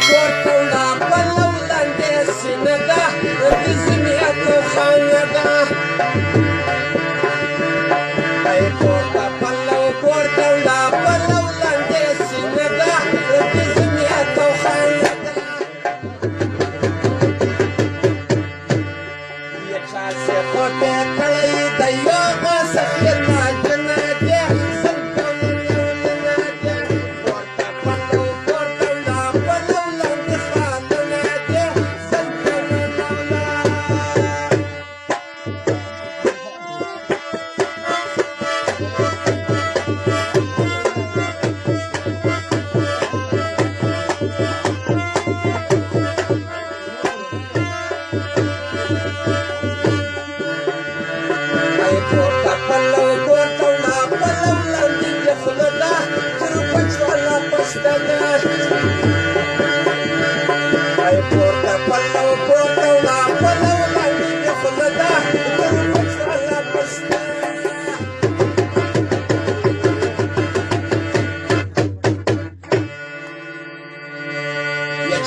پورته وړه پلو لاندې سینه ده د زمیاتو خانه ده ای پورته پلو پورته وړه پلو لاندې سینه ده د زمیاتو خانه ده یا چا سې خوټې کړی د یو سخي تاجونه دې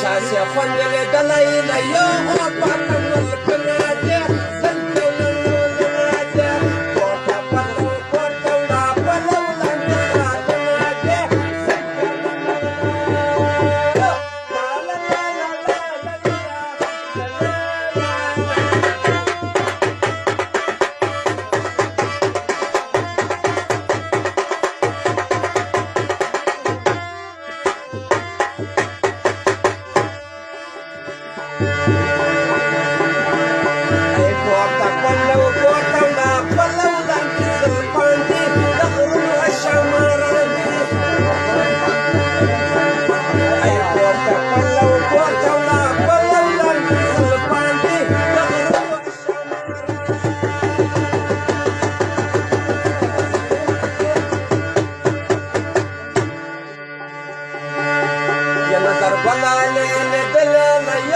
چاسې خوند لیدلی نه یو پاته ملکونه دي دلته ولونه دي پورته پلو پورته وړه پلو لاندې خاتونه دي